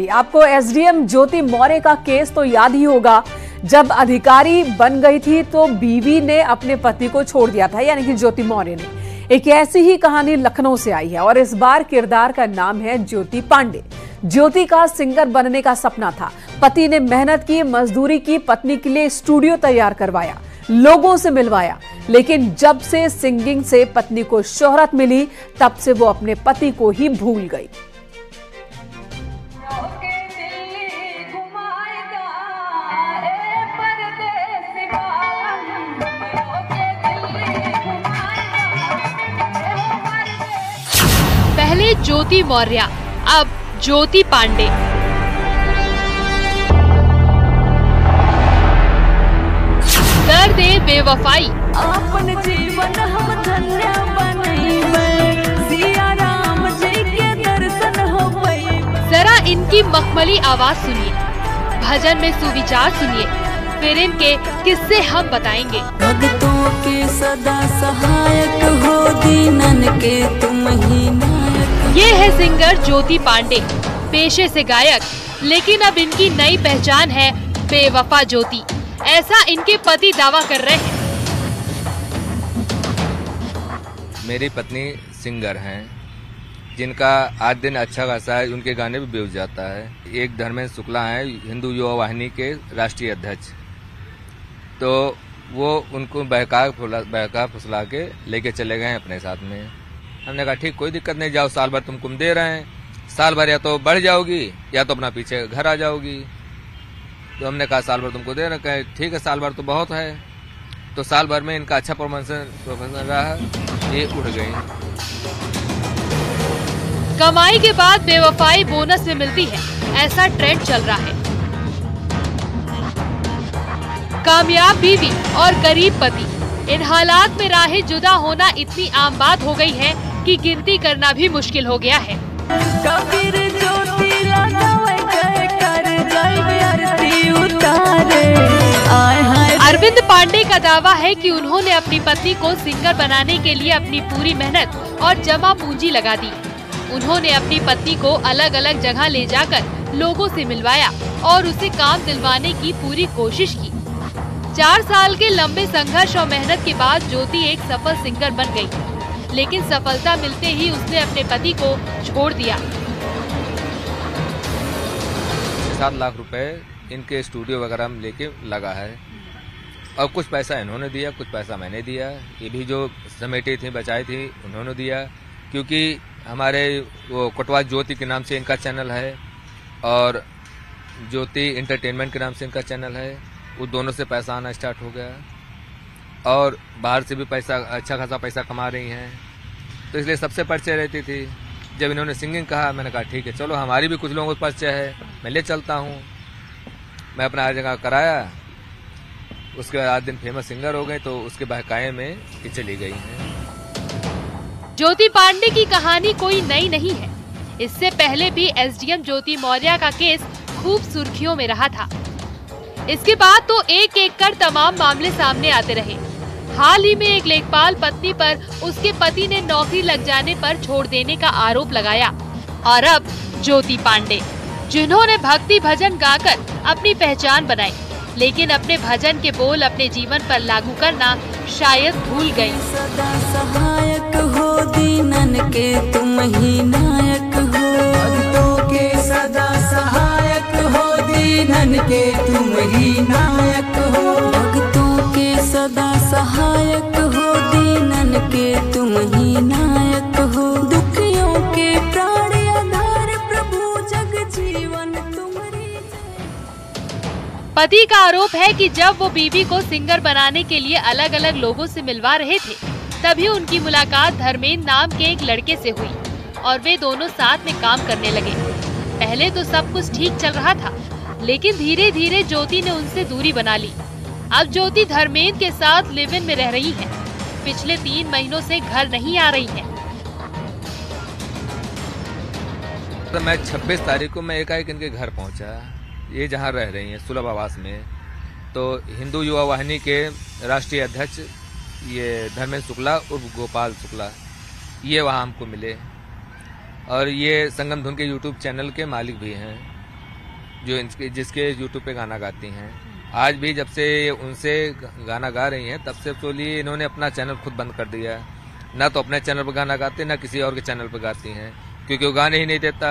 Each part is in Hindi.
आपको एसडीएम ज्योति मौर्य का केस तो याद ही होगा। जब अधिकारी बन गई थी तो बीवी ने अपने पति को छोड़ दिया था, यानी कि ज्योति मौर्य ने। एक ऐसी ही कहानी लखनऊ से आई है और इस बार किरदार का नाम है ज्योति पांडे। ज्योति का सिंगर बनने का सपना था। पति ने मेहनत की, मजदूरी की, पत्नी के लिए स्टूडियो तैयार करवाया, लोगों से मिलवाया, लेकिन जब से सिंगिंग से पत्नी को शोहरत मिली तब से वो अपने पति को ही भूल गई। पहले ज्योति मौर्य, अब ज्योति पांडे। दर्द बेवफाई, अपन जीवन हम धन्य बनइबै, सिया राम जी के दर्शन होबै। जरा इनकी मखमली आवाज सुनिए, भजन में सुविचार सुनिए, फिर इनके किस्से हम बताएंगे। भक्तों के सदा सहायक हो, दीनन के तुम ही नायक। ये है सिंगर ज्योति पांडे, पेशे से गायक, लेकिन अब इनकी नई पहचान है बेवफा ज्योति। ऐसा इनके पति दावा कर रहे हैं। मेरी पत्नी सिंगर हैं, जिनका आज दिन अच्छा खासा है, उनके गाने भी बेच जाता है। एक धर्मेंद्र शुक्ला हैं, हिंदू युवा वाहिनी के राष्ट्रीय अध्यक्ष। तो वो उनको बहका फुसला के लेके चले गए अपने साथ में। हमने कहा ठीक, कोई दिक्कत नहीं, जाओ, साल भर तुमको दे रहे हैं, साल भर या तो बढ़ जाओगी या तो अपना पीछे घर आ जाओगी। तो हमने कहा साल भर तुमको दे रहे हैं, ठीक है, साल भर तो बहुत है। तो साल भर में इनका अच्छा परफॉर्मेंस रहा, ये उड़ गई। कमाई के बाद बेवफाई बोनस में मिलती है, ऐसा ट्रेंड चल रहा है। कामयाब बीवी और गरीब पति, इन हालात में राहें जुदा होना इतनी आम बात हो गई है कि गिनती करना भी मुश्किल हो गया है। कबीर ज्योति लगावे कहे कर जाए आरती उतारे। अरविंद पांडे का दावा है कि उन्होंने अपनी पत्नी को सिंगर बनाने के लिए अपनी पूरी मेहनत और जमा पूंजी लगा दी। उन्होंने अपनी पत्नी को अलग अलग जगह ले जाकर लोगों से मिलवाया और उसे काम दिलवाने की पूरी कोशिश की। 4 साल के लंबे संघर्ष और मेहनत के बाद ज्योति एक सफल सिंगर बन गई, लेकिन सफलता मिलते ही उसने अपने पति को छोड़ दिया। 7 लाख रुपए इनके स्टूडियो वगैरह में लेके लगा है, और कुछ पैसा इन्होंने दिया, कुछ पैसा मैंने दिया। ये भी जो समेटी थी, बचाई थी, उन्होंने दिया। क्योंकि हमारे वो कोटवा ज्योति के नाम से इनका चैनल है और ज्योति एंटरटेनमेंट के नाम से इनका चैनल है। वो दोनों से पैसा आना स्टार्ट हो गया और बाहर से भी पैसा, अच्छा खासा पैसा कमा रही हैं। तो इसलिए सबसे परिचय रहती थी। जब इन्होंने सिंगिंग कहा, मैंने कहा ठीक है, चलो हमारी भी कुछ लोगों को परिचय है, मैं ले चलता हूँ। मैं अपना हर जगह कराया। उसके बाद आज दिन फेमस सिंगर हो गए, तो उसके बहकाए में ये चली गई हैं। ज्योति पांडे की कहानी कोई नई नहीं है। इससे पहले भी एसडीएम ज्योति मौर्य का केस खूब सुर्खियों में रहा था। इसके बाद तो एक एक कर तमाम मामले सामने आते रहे। हाल ही में एक लेखपाल पत्नी पर उसके पति ने नौकरी लग जाने पर छोड़ देने का आरोप लगाया। और अब ज्योति पांडे, जिन्होंने भक्ति भजन गाकर अपनी पहचान बनाई, लेकिन अपने भजन के बोल अपने जीवन पर लागू करना शायद भूल गई। सदा सहायक हो, दीनन के तुम ही नायक हो। भक्तों के सदा सहायक हो, दीनन के तुम ही नायक हो। भक्तों के सदा सहायक हो, दीनन के तुम ही नायक हो। दुखियों के प्राण आधार, प्रभु जग जीवन तुम्हारी। पति का आरोप है कि जब वो बीवी को सिंगर बनाने के लिए अलग अलग लोगों से मिलवा रहे थे, तभी उनकी मुलाकात धर्मेंद्र नाम के एक लड़के से हुई और वे दोनों साथ में काम करने लगे। पहले तो सब कुछ ठीक चल रहा था, लेकिन धीरे धीरे ज्योति ने उनसे दूरी बना ली। अब ज्योति धर्मेंद्र के साथ लिव इन में रह रही हैं। पिछले 3 महीनों से घर नहीं आ रही हैं। तो मैं 26 तारीख को मैं एकाएक इनके घर पहुंचा। ये जहां रह रही हैं सुलभ आवास में, तो हिंदू युवा वाहिनी के राष्ट्रीय अध्यक्ष ये धर्मेंद्र शुक्ला उर्फ गोपाल शुक्ला, ये वहां हमको मिले। और ये संगम धुन के यूट्यूब चैनल के मालिक भी हैं। जो जिसके यूट्यूब पे गाना गाती हैं। आज भी जब से उनसे गाना गा रही हैं तब से तो लिए इन्होंने अपना चैनल खुद बंद कर दिया है। ना तो अपने चैनल पर गाना गाते, ना किसी और के चैनल पर गाती हैं, क्योंकि वो गाने ही नहीं देता,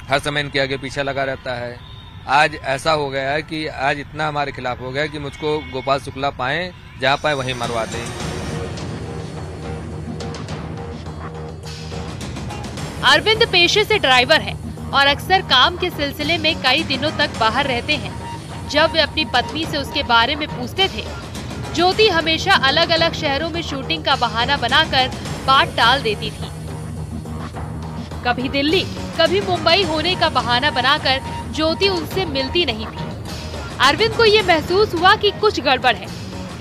हर समय इनके आगे पीछे लगा रहता है। आज ऐसा हो गया है कि आज इतना हमारे खिलाफ हो गया कि मुझको गोपाल शुक्ला पाए, जहाँ पाए वहीं मरवा दें। अरविंद पेशे से ड्राइवर है और अक्सर काम के सिलसिले में कई दिनों तक बाहर रहते हैं। जब वे अपनी पत्नी से उसके बारे में पूछते थे, ज्योति हमेशा अलग अलग शहरों में शूटिंग का बहाना बनाकर बात टाल देती थी। कभी दिल्ली, कभी मुंबई होने का बहाना बनाकर ज्योति उनसे मिलती नहीं थी। अरविंद को ये महसूस हुआ कि कुछ गड़बड़ है,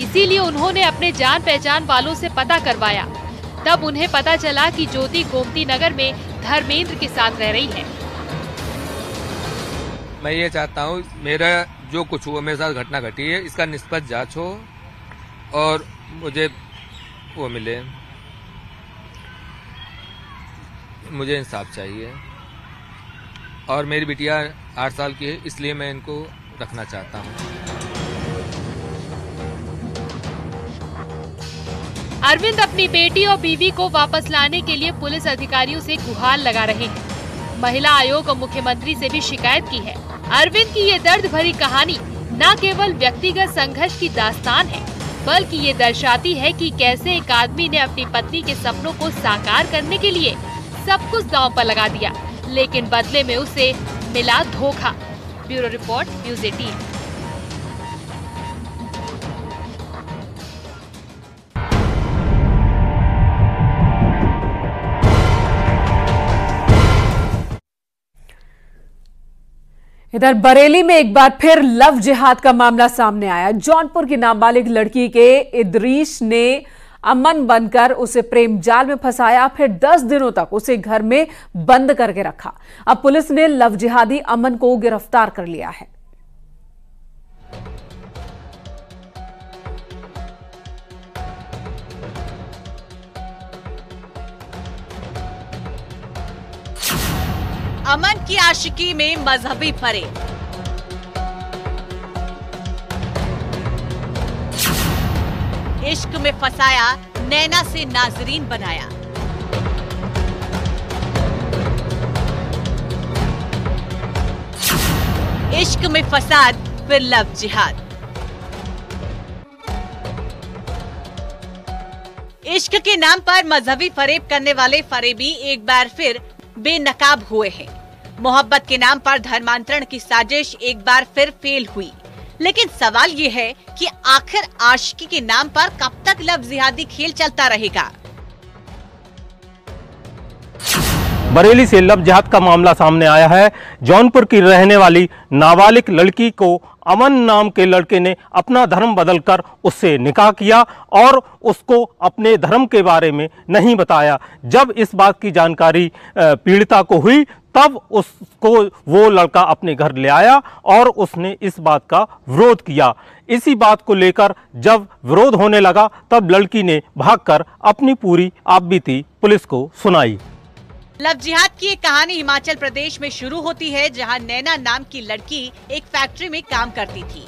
इसीलिए उन्होंने अपने जान पहचान वालों से पता करवाया। तब उन्हें पता चला कि ज्योति गोमती नगर में धर्मेंद्र के साथ रह रही है। मैं ये चाहता हूँ मेरा जो कुछ हुआ, मेरे साथ घटना घटी है, इसका निष्पक्ष जांच हो और मुझे वो मिले, मुझे इंसाफ चाहिए। और मेरी बिटिया 8 साल की है, इसलिए मैं इनको रखना चाहता हूँ। अरविंद अपनी बेटी और बीवी को वापस लाने के लिए पुलिस अधिकारियों से गुहार लगा रहे हैं। महिला आयोग और मुख्यमंत्री से भी शिकायत की है। अरविंद की ये दर्द भरी कहानी न केवल व्यक्तिगत संघर्ष की दास्तान है, बल्कि ये दर्शाती है कि कैसे एक आदमी ने अपनी पत्नी के सपनों को साकार करने के लिए सब कुछ दांव पर लगा दिया, लेकिन बदले में उसे मिला धोखा। Bureau report, news 18। इधर बरेली में एक बार फिर लव जिहाद का मामला सामने आया। जौनपुर की नाबालिग लड़की के इदरीश ने अमन बनकर उसे प्रेम जाल में फंसाया, फिर 10 दिनों तक उसे घर में बंद करके रखा। अब पुलिस ने लव जिहादी अमन को गिरफ्तार कर लिया है। अमन की आशिकी में मजहबी फरेब। इश्क में फंसाया, नैना से नाजरीन बनाया। इश्क में फसाद, फिर लव जिहाद। इश्क के नाम पर मजहबी फरेब करने वाले फरेबी एक बार फिर बेनकाब हुए हैं। मोहब्बत के नाम पर धर्मांतरण की साजिश एक बार फिर फेल हुई। लेकिन सवाल ये है कि आखिर आशिकी के नाम पर कब तक लव जिहादी खेल चलता रहेगा। बरेली से लव जिहाद का मामला सामने आया है। जौनपुर की रहने वाली नाबालिग लड़की को अमन नाम के लड़के ने अपना धर्म बदलकर उससे निकाह किया और उसको अपने धर्म के बारे में नहीं बताया। जब इस बात की जानकारी पीड़िता को हुई तब उसको वो लड़का अपने घर ले आया और उसने इस बात का विरोध किया। इसी बात को लेकर जब विरोध होने लगा तब लड़की ने भागकर अपनी पूरी आपबीती पुलिस को सुनाई। लव जिहाद की एक कहानी हिमाचल प्रदेश में शुरू होती है, जहां नैना नाम की लड़की एक फैक्ट्री में काम करती थी।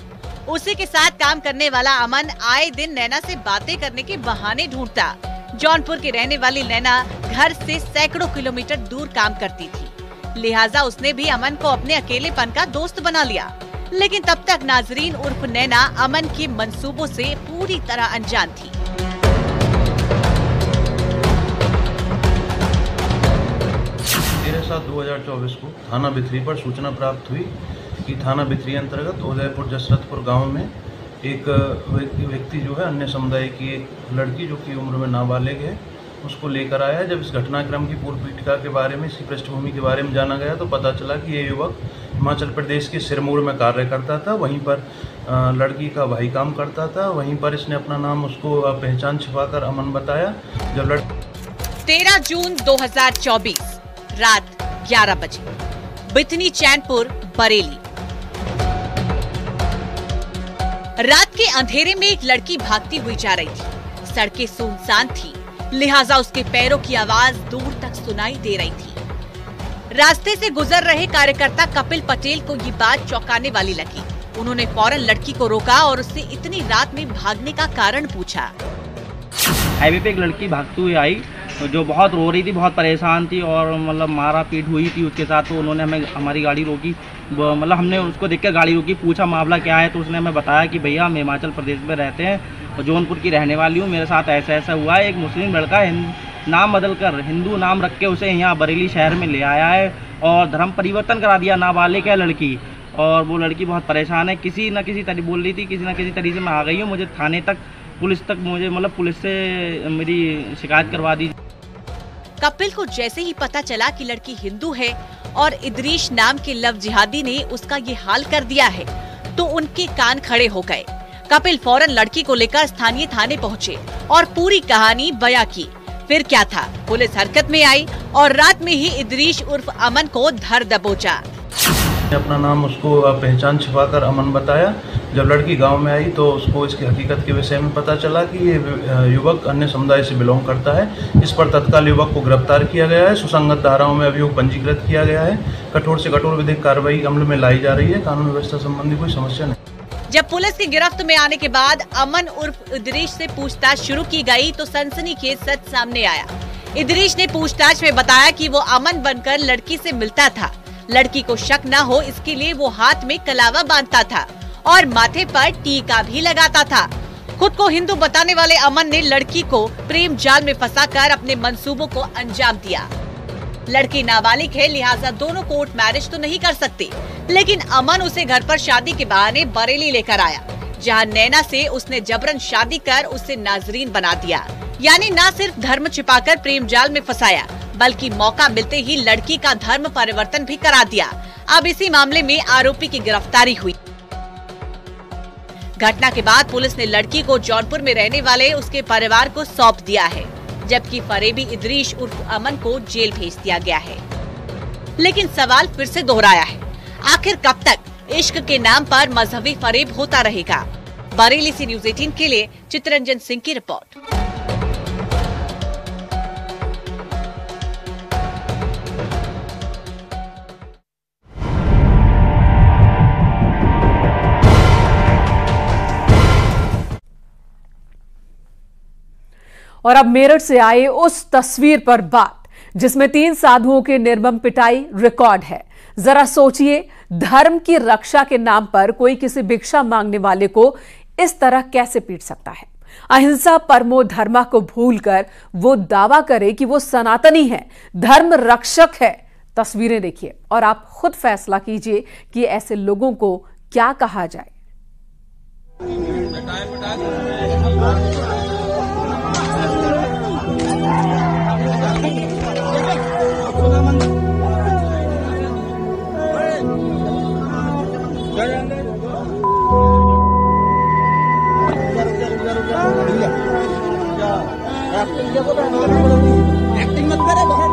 उसी के साथ काम करने वाला अमन आए दिन नैना से बातें करने के बहाने ढूंढता। जौनपुर की रहने वाली नैना घर से सैकड़ों किलोमीटर दूर काम करती थी, लिहाजा उसने भी अमन को अपने अकेलेपन का दोस्त बना लिया। लेकिन तब तक नाजरीन उर्फ नैना अमन के मंसूबों से पूरी तरह अनजान थी। 13/7/2024 को थाना बिथरी पर सूचना प्राप्त हुई कि थाना बिथरी अंतर्गत उदयपुर जसरतपुर गांव में एक व्यक्ति जो है अन्य समुदाय की एक लड़की जो कि उम्र में नाबालिग है उसको लेकर आया। जब इस घटनाक्रम की पूर्व पीठिका के बारे में, इसी पृष्ठभूमि के बारे में जाना गया तो पता चला कि ये युवक हिमाचल प्रदेश के सिरमौर में कार्य करता था। वहीं पर लड़की का भाई काम करता था। वहीं पर इसने अपना नाम उसको पहचान छिपाकर अमन बताया। जब 13 जून 2024 रात 11 बजे बिथनी चैनपुर बरेली। रात के अंधेरे में एक लड़की भागती हुई जा रही थी। सड़कें सुनसान थी, लिहाजा उसके पैरों की आवाज दूर तक सुनाई दे रही थी। रास्ते से गुजर रहे कार्यकर्ता कपिल पटेल को ये बात चौंकाने वाली लगी। उन्होंने फौरन लड़की को रोका और उससे इतनी रात में भागने का कारण पूछा। हाईवे पे एक लड़की भागती हुई आई जो बहुत रो रही थी, बहुत परेशान थी और मतलब मारा पीट हुई थी उसके साथ। तो उन्होंने हमारी गाड़ी रोकी, मतलब हमने उसको देखकर गाड़ी रोकी, पूछा मामला क्या है। तो उसने हमें बताया कि भैया हम हिमाचल प्रदेश में रहते हैं और जौनपुर की रहने वाली हूँ, मेरे साथ ऐसा ऐसा हुआ है। एक मुस्लिम लड़का नाम बदलकर हिंदू नाम रख के उसे यहाँ बरेली शहर में ले आया है और धर्म परिवर्तन करा दिया। नाबालिग है लड़की और वो लड़की बहुत परेशान है। किसी न किसी तरीके बोल रही थी, किसी न किसी तरीके से मैं आ गई हूँ, मुझे थाने तक पुलिस से मेरी शिकायत करवा दी। कपिल को जैसे ही पता चला कि लड़की हिंदू है और इदरीश नाम के लव जिहादी ने उसका ये हाल कर दिया है, तो उनके कान खड़े हो गए। कपिल फौरन लड़की को लेकर स्थानीय थाने पहुँचे और पूरी कहानी बयां की। फिर क्या था, पुलिस हरकत में आई और रात में ही इदरीश उर्फ अमन को धर दबोचा। अपना नाम उसको पहचान छिपाकर अमन बताया। जब लड़की गांव में आई तो उसको इसकी हकीकत के विषय में पता चला कि ये युवक अन्य समुदाय से बिलोंग करता है। इस पर तत्काल युवक को गिरफ्तार किया गया है। सुसंगत धाराओं में अभियोग पंजीकृत किया गया है। कठोर से कठोर विधिक कार्रवाई अमल में लाई जा रही है। कानून व्यवस्था संबंधी कोई समस्या नहीं। जब पुलिस की गिरफ्त में आने के बाद अमन उर्फ इदरीश से पूछताछ शुरू की गई तो सनसनीखेज सच सामने आया। इदरीश ने पूछताछ में बताया कि वो अमन बनकर लड़की से मिलता था। लड़की को शक न हो इसके लिए वो हाथ में कलावा बांधता था और माथे पर टीका भी लगाता था। खुद को हिंदू बताने वाले अमन ने लड़की को प्रेम जाल में फंसाकर अपने मंसूबों को अंजाम दिया। लड़की नाबालिग है, लिहाजा दोनों कोर्ट मैरिज तो नहीं कर सकते, लेकिन अमन उसे घर पर शादी के बहाने बरेली लेकर आया, जहां नैना से उसने जबरन शादी कर उसे नाजरीन बना दिया। यानी न सिर्फ धर्म छिपाकर प्रेम जाल में फंसाया, बल्कि मौका मिलते ही लड़की का धर्म परिवर्तन भी करा दिया। अब इसी मामले में आरोपी की गिरफ्तारी हुई। घटना के बाद पुलिस ने लड़की को जौनपुर में रहने वाले उसके परिवार को सौंप दिया है, जबकि फरेबी इदरीश उर्फ अमन को जेल भेज दिया गया है। लेकिन सवाल फिर से दोहराया है, आखिर कब तक इश्क के नाम पर मजहबी फरेब होता रहेगा? बरेली से न्यूज़ 18 के लिए चितरंजन सिंह की रिपोर्ट। और अब मेरठ से आए उस तस्वीर पर बात जिसमें 3 साधुओं के निर्मम पिटाई रिकॉर्ड है। जरा सोचिए, धर्म की रक्षा के नाम पर कोई किसी भिक्षा मांगने वाले को इस तरह कैसे पीट सकता है? अहिंसा परमो धर्मा को भूलकर वो दावा करे कि वो सनातनी है, धर्म रक्षक है। तस्वीरें देखिए और आप खुद फैसला कीजिए कि ऐसे लोगों को क्या कहा जाए। एक्टिंग मत करे बहन,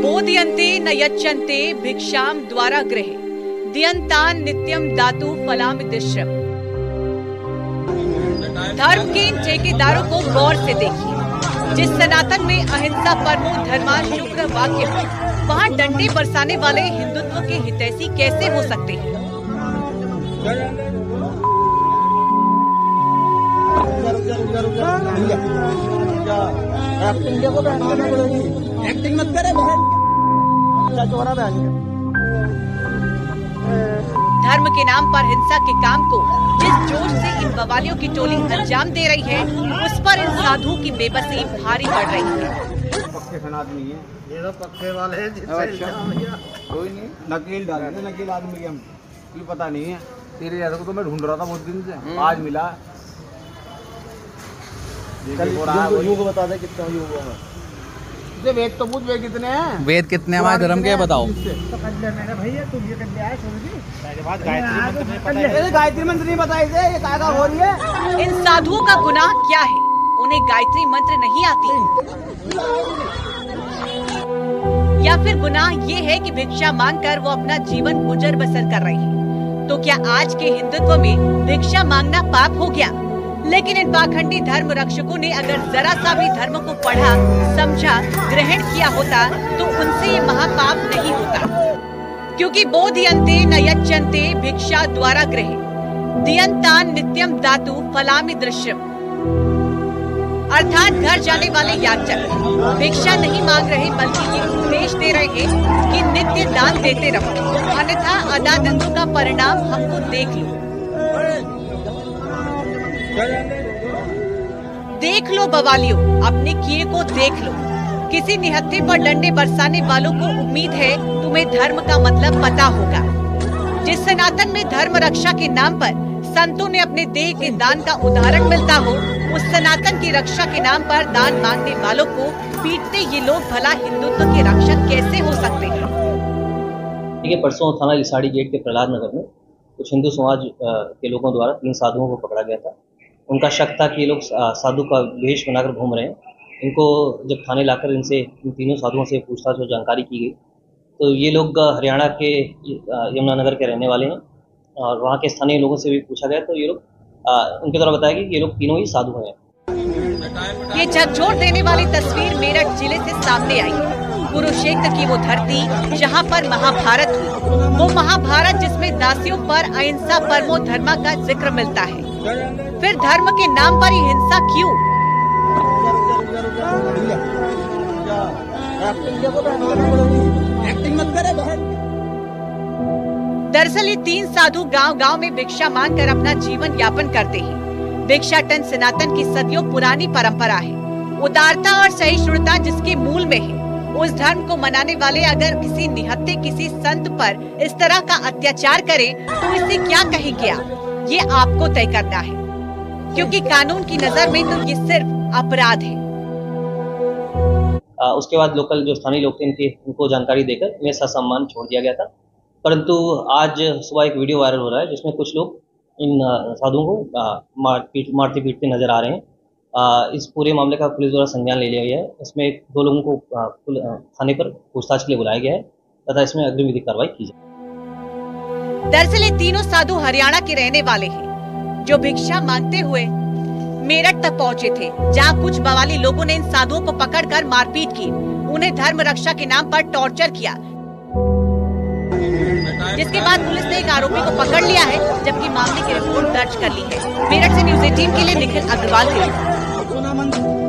बोधियन्ते न यच्चन्ते भिक्षाम द्वारा गृहे दियन्तान नित्यम दातु फलामिदिश्रम। धर्म के इन ठेकेदारों को गौर से देखिए। जिस सनातन में अहिंसा परमो धर्मा शुक्र वाक्य हो, वहाँ डंडे बरसाने वाले हिंदुत्व के हितैषी कैसे हो सकते हैं? एक्टिंग मत करे बहन। धर्म के नाम पर हिंसा के काम को जिस जोश से इन बवालियों की टोली अंजाम दे रही है, उस पर इन साधुओं की बेबसी भारी पड़ रही है। पक्के आदमी है, ये तो पक्के वाले हैं। कोई नहीं, नकील डालेंगे, नकील आदमी की हम कोई पता नहीं है। तेरे जैसा को तो मैं ढूंढ रहा था बहुत दिन से, आज मिला। युग बता दे कितना युग है। वेद तो पूछ, वेद कितने हैं? वेद कितने हमारे धर्म के बताओ। गायत्री मंत्र नहीं बताई थे, ये कायदा हो रही है। इन साधुओं का गुनाह क्या है? उन्हें गायत्री मंत्र नहीं आती? या फिर गुनाह ये है कि भिक्षा मांगकर वो अपना जीवन गुजर बसर कर रही है? तो क्या आज के हिंदुत्व में भिक्षा मांगना पाप हो गया? लेकिन इन पाखंडी धर्म रक्षकों ने अगर जरा सा भी धर्म को पढ़ा, समझा, ग्रहण किया होता तो उनसे ये महापाप नहीं होता। क्योंकि बोधियन्ते न यच्चन्ते भिक्षा द्वारा गृहे दियन्तान नित्यम दातु फलामि दृश्यम। अर्थात घर जाने वाले याचक भिक्षा नहीं मांग रहे बल्कि ये उपदेश दे रहे हैं कि नित्य दान देते रहो, अन्यथा अदादंतों का परिणाम हमको देख लो। देख लो बवालियों, अपने किए को देख लो। किसी निहत्थे पर डंडे बरसाने वालों को उम्मीद है तुम्हें धर्म का मतलब पता होगा। जिस सनातन में धर्म रक्षा के नाम पर संतों ने अपने देह के दान का उदाहरण मिलता हो, उस सनातन की रक्षा के नाम पर दान मांगने वालों को पीटते ये लोग भला हिंदुत्व के रक्षक कैसे हो सकते हैं? देखिए, परसों थाना लिसाड़ी गेट के प्रहलाद नगर में कुछ हिंदू समाज के लोगों द्वारा 3 साधुओं को पकड़ा गया था। उनका शक था कि ये लोग साधु का वेश बनाकर घूम रहे हैं। इनको जब थाने लाकर इनसे इन तीनों साधुओं से पूछताछ और जानकारी की गई तो ये लोग हरियाणा के यमुनानगर के रहने वाले हैं और वहाँ के स्थानीय लोगों से भी पूछा गया तो ये लोग उनके द्वारा बताया कि ये लोग तीनों ही साधु हैं। ये झकझोर देने वाली तस्वीर मेरठ जिले से सामने आई। कुरुक्षेत्र की वो धरती जहाँ पर महाभारत हुई, वो महाभारत जिसमें दासियों पर अहिंसा परमो धर्मा का जिक्र मिलता है। फिर धर्म के नाम पर ही हिंसा क्यों? दरअसल ये 3 साधु गांव-गांव में भिक्षा मांगकर अपना जीवन यापन करते हैं। भिक्षाटन सनातन की सदियों पुरानी परंपरा है। उदारता और सहिष्णुता जिसके मूल में है, उस धर्म को मनाने वाले अगर किसी निहत्थे किसी संत पर इस तरह का अत्याचार करें तो इसे क्या कहेंगे आप? ये आपको तय करना है, क्योंकि कानून की नजर में तो ये सिर्फ अपराध है। उसके बाद लोकल जो स्थानीय लोग थे इनको जानकारी देकर इन्हें ससम्मान छोड़ दिया गया था। परंतु आज सुबह एक वीडियो वायरल हो रहा है जिसमें कुछ लोग इन साधुओं को मारते पीटते नजर आ रहे हैं। इस पूरे मामले का पुलिस द्वारा संज्ञान ले लिया गया है। इसमें 2 लोगों को थाने पर पूछताछ के लिए बुलाया गया है तथा इसमें अग्रिम विधिक कार्रवाई की जाए। दरअसल ये तीनों साधु हरियाणा के रहने वाले हैं जो भिक्षा मांगते हुए मेरठ तक पहुंचे थे, जहां कुछ बवाली लोगों ने इन साधुओं को पकड़कर मारपीट की, उन्हें धर्म रक्षा के नाम पर टॉर्चर किया, जिसके बाद पुलिस ने एक आरोपी को पकड़ लिया है, जबकि मामले की रिपोर्ट दर्ज कर ली है। मेरठ से न्यूज़ 18 के लिए निखिल अग्रवाल की रिपोर्ट।